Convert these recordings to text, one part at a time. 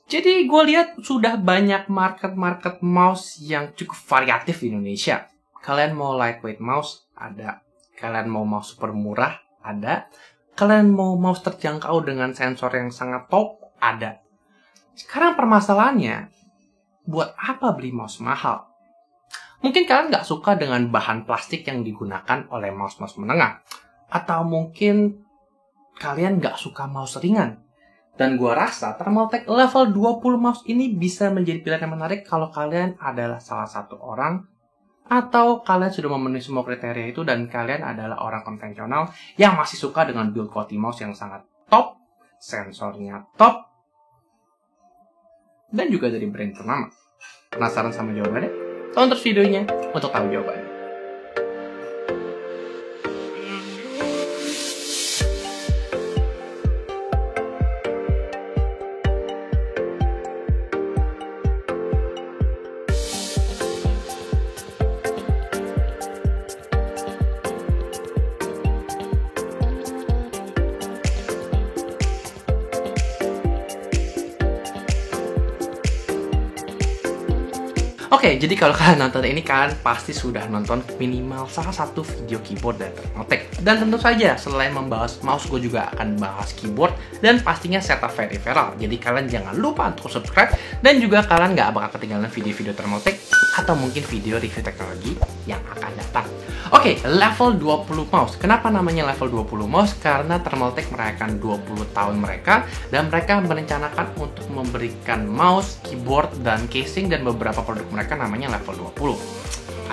Jadi gue lihat sudah banyak market mouse yang cukup variatif di Indonesia. Kalian mau lightweight mouse? Ada. Kalian mau mouse super murah? Ada. Kalian mau mouse terjangkau dengan sensor yang sangat top? Ada. Sekarang permasalahannya, buat apa beli mouse mahal? Mungkin kalian nggak suka dengan bahan plastik yang digunakan oleh mouse-mouse menengah. Atau mungkin kalian nggak suka mouse ringan. Dan gua rasa Thermaltake level 20 mouse ini bisa menjadi pilihan yang menarik kalau kalian adalah salah satu orang atau kalian sudah memenuhi semua kriteria itu dan kalian adalah orang konvensional yang masih suka dengan build quality mouse yang sangat top, sensornya top, dan juga dari brand ternama. Penasaran sama jawabannya? Tonton terus videonya untuk tahu jawabannya. Oke, jadi kalau kalian nonton ini, kalian pasti sudah nonton minimal salah satu video keyboard dari Thermaltake. Dan tentu saja, selain membahas mouse, gue juga akan bahas keyboard dan pastinya setup peripheral. Jadi kalian jangan lupa untuk subscribe dan juga kalian nggak bakal ketinggalan video-video Thermaltake atau mungkin video review teknologi yang akan datang. Oke, level 20 mouse. Kenapa namanya level 20 mouse? Karena Thermaltake merayakan 20 tahun mereka dan mereka merencanakan untuk memberikan mouse, keyboard, dan casing dan beberapa produk mereka namanya level 20.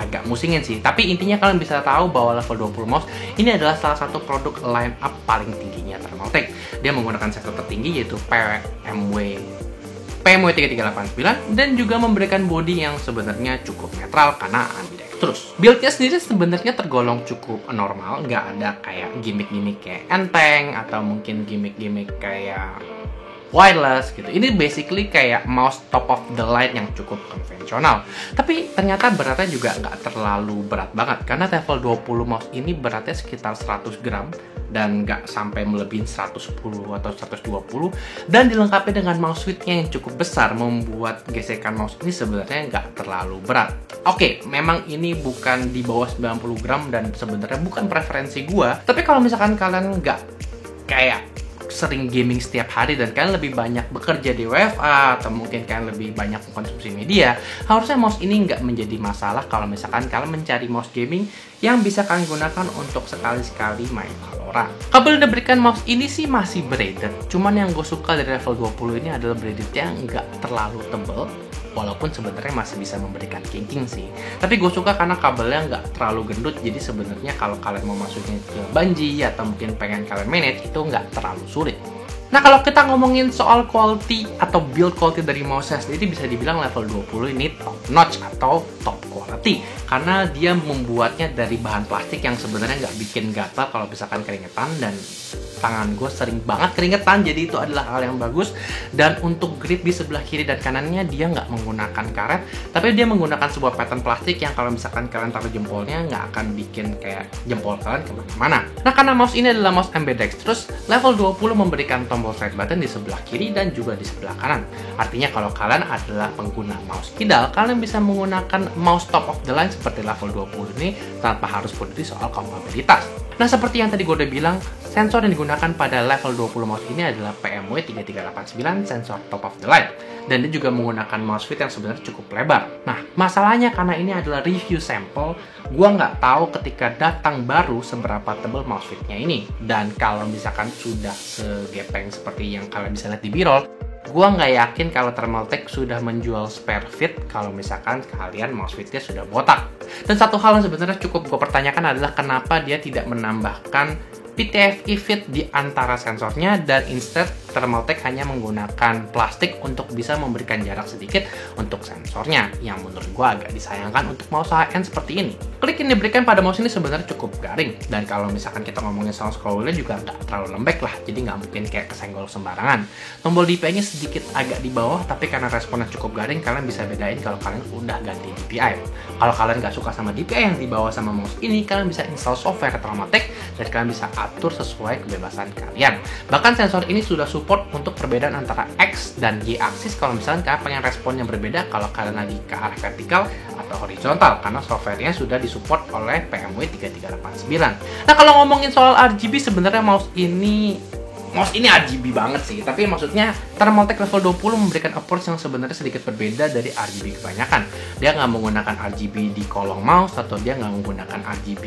Agak musingin sih, tapi intinya kalian bisa tahu bahwa level 20 mouse ini adalah salah satu produk line up paling tingginya Thermaltake. Dia menggunakan sensor tertinggi yaitu PMW3389 dan juga memberikan body yang sebenarnya cukup netral karena ambidextrous. Build-nya sendiri sebenarnya tergolong cukup normal, nggak ada kayak gimmick-gimmick kayak enteng atau mungkin gimmick-gimmick kayak wireless gitu. Ini basically kayak mouse top of the line yang cukup konvensional. Tapi ternyata beratnya juga nggak terlalu berat banget karena level 20 mouse ini beratnya sekitar 100 gram dan nggak sampai melebihi 110 atau 120 dan dilengkapi dengan mouse width-nya yang cukup besar membuat gesekan mouse ini sebenarnya nggak terlalu berat. Oke, memang ini bukan di bawah 90 gram dan sebenarnya bukan preferensi gua. Tapi kalau misalkan kalian nggak kayak sering gaming setiap hari dan kalian lebih banyak bekerja di WFA atau mungkin kalian lebih banyak mengkonsumsi media, harusnya mouse ini nggak menjadi masalah kalau misalkan kalian mencari mouse gaming yang bisa kalian gunakan untuk sekali-sekali main Valorant. Kabel yang diberikan mouse ini sih masih braided, cuman yang gue suka dari level 20 ini adalah braidednya nggak terlalu tebal, walaupun sebenarnya masih bisa memberikan kinking sih. Tapi gue suka karena kabelnya nggak terlalu gendut, jadi sebenarnya kalau kalian mau masukin ke banji atau mungkin pengen kalian manage itu nggak terlalu sulit. Nah, kalau kita ngomongin soal quality atau build quality dari mouse sendiri bisa dibilang level 20 ini top notch atau top quality karena dia membuatnya dari bahan plastik yang sebenarnya nggak bikin gatal kalau misalkan keringetan dan tangan gue sering banget keringetan, jadi itu adalah hal yang bagus. Dan untuk grip di sebelah kiri dan kanannya dia nggak menggunakan karet, tapi dia menggunakan sebuah pattern plastik yang kalau misalkan kalian taruh jempolnya nggak akan bikin kayak jempol kalian kemana-mana. Nah, karena mouse ini adalah mouse ambidextrous, level 20 memberikan tombol side button di sebelah kiri dan juga di sebelah kanan. Artinya kalau kalian adalah pengguna mouse kidal, kalian bisa menggunakan mouse top of the line seperti level 20 ini tanpa harus peduli soal kompatibilitas. Nah, seperti yang tadi gue udah bilang, sensor yang digunakan pada level 20 mouse ini adalah PMW3389 sensor top of the line. Dan dia juga menggunakan mouse width yang sebenarnya cukup lebar. Nah, masalahnya karena ini adalah review sampel, gue nggak tahu ketika datang baru seberapa tebal mouse width-nya ini. Dan kalau misalkan sudah segepeng seperti yang kalian bisa lihat di B-roll, gue nggak yakin kalau Thermaltake sudah menjual spare fit kalau misalkan kalian mouse width-nya sudah botak. Dan satu hal yang sebenarnya cukup gue pertanyakan adalah kenapa dia tidak menambahkan PTFE fit di antara sensornya dan instead Thermaltake hanya menggunakan plastik untuk bisa memberikan jarak sedikit untuk sensornya yang menurut gue agak disayangkan untuk mouse high-end seperti ini. Klik yang diberikan pada mouse ini sebenarnya cukup garing dan kalau misalkan kita ngomongin soal scroll wheel-nya juga nggak terlalu lembek lah, jadi nggak mungkin kayak kesenggol sembarangan. Tombol DPI-nya sedikit agak di bawah tapi karena responnya cukup garing kalian bisa bedain kalau kalian udah ganti DPI. Kalau kalian nggak suka sama DPI yang di bawah sama mouse ini, kalian bisa install software Thermaltake dan kalian bisa atur sesuai kebebasan kalian. Bahkan sensor ini sudah support untuk perbedaan antara X dan Y aksis kalau misalkan kalian pengen respon yang berbeda kalau kalian lagi ke arah vertikal atau horizontal, karena softwarenya sudah disupport oleh PMW 3389. Nah, kalau ngomongin soal RGB, sebenarnya mouse ini RGB banget sih, tapi maksudnya Thermaltake level 20 memberikan approach yang sebenarnya sedikit berbeda dari RGB kebanyakan. Dia nggak menggunakan RGB di kolong mouse, atau dia nggak menggunakan RGB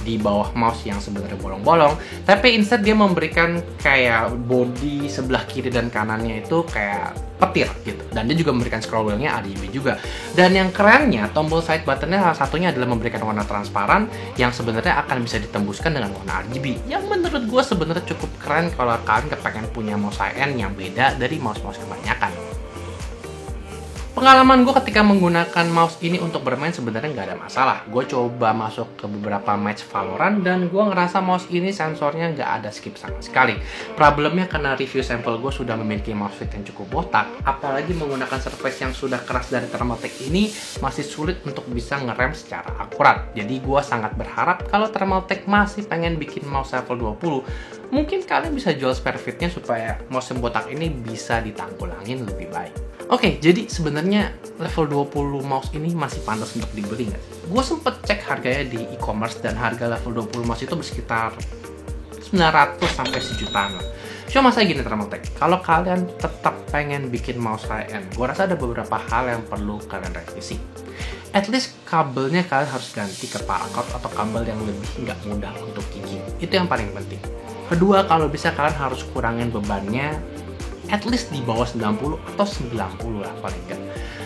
di bawah mouse yang sebenarnya bolong-bolong, tapi instead dia memberikan kayak body sebelah kiri dan kanannya itu kayak petir gitu, dan dia juga memberikan scroll wheel-nya RGB juga. Dan yang kerennya, tombol side button-nya salah satunya adalah memberikan warna transparan yang sebenarnya akan bisa ditembuskan dengan warna RGB, yang menurut gue sebenarnya cukup keren kalau kalian kepengen punya mouse high-end yang beda dari mouse-mouse kebanyakan. Pengalaman gue ketika menggunakan mouse ini untuk bermain sebenarnya nggak ada masalah. Gue coba masuk ke beberapa match Valorant dan gue ngerasa mouse ini sensornya nggak ada skip sama sekali. Problemnya karena review sampel gue sudah memiliki mouse fit yang cukup botak, apalagi menggunakan surface yang sudah keras dari Thermaltake ini masih sulit untuk bisa ngerem secara akurat. Jadi gue sangat berharap kalau Thermaltake masih pengen bikin mouse level 20, mungkin kalian bisa jual spare fitnya supaya mouse yang botak ini bisa ditanggulangin lebih baik. Oke, jadi sebenarnya level 20 mouse ini masih pantas untuk dibeli nggak? Gue sempet cek harganya di e-commerce dan harga level 20 mouse itu bersekitar 900 sampai sejutaan lah. Cuma masa gini Thermaltake, kalau kalian tetap pengen bikin mouse high-end, gue rasa ada beberapa hal yang perlu kalian revisi. At least kabelnya kalian harus ganti ke paracord atau kabel yang lebih nggak mudah untuk gigi. Itu yang paling penting. Kedua, kalau bisa kalian harus kurangin bebannya at least di bawah 90 atau 90 lah paling enggak.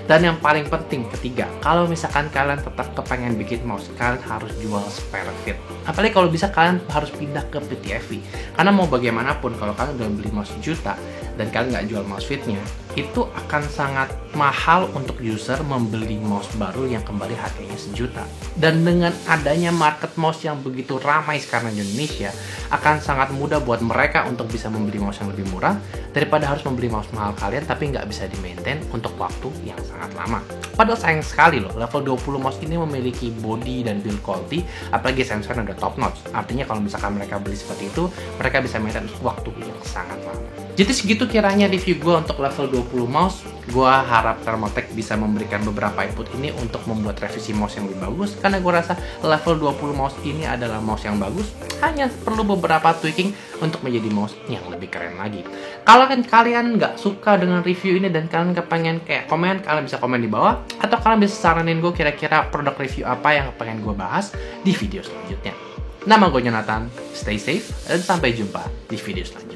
Dan yang paling penting ketiga, kalau misalkan kalian tetap kepengen bikin mouse, kalian harus jual spare fit. Apalagi kalau bisa kalian harus pindah ke PTFE. Karena mau bagaimanapun kalau kalian udah beli mouse juta dan kalian nggak jual mouse fitnya, itu akan sangat mahal untuk user membeli mouse baru yang kembali harganya sejuta. Dan dengan adanya market mouse yang begitu ramai sekarang di Indonesia, akan sangat mudah buat mereka untuk bisa membeli mouse yang lebih murah daripada harus membeli mouse mahal kalian tapi nggak bisa di-maintain untuk waktu yang sangat lama. Padahal sayang sekali loh, level 20 mouse ini memiliki body dan build quality, apalagi sensornya udah top notch. Artinya kalau misalkan mereka beli seperti itu, mereka bisa maintain waktu yang sangat lama. Jadi segitu kiranya review gue untuk level 20 mouse. Gue harap Thermaltake bisa memberikan beberapa input ini untuk membuat revisi mouse yang lebih bagus, karena gue rasa level 20 mouse ini adalah mouse yang bagus, hanya perlu beberapa tweaking untuk menjadi mouse yang lebih keren lagi. Kalau kalian nggak suka dengan review ini dan kalian kepengen kayak komen, kalian bisa komen di bawah, atau kalian bisa saranin gue kira-kira produk review apa yang pengen gue bahas di video selanjutnya. Nama gue Jonathan, stay safe, dan sampai jumpa di video selanjutnya.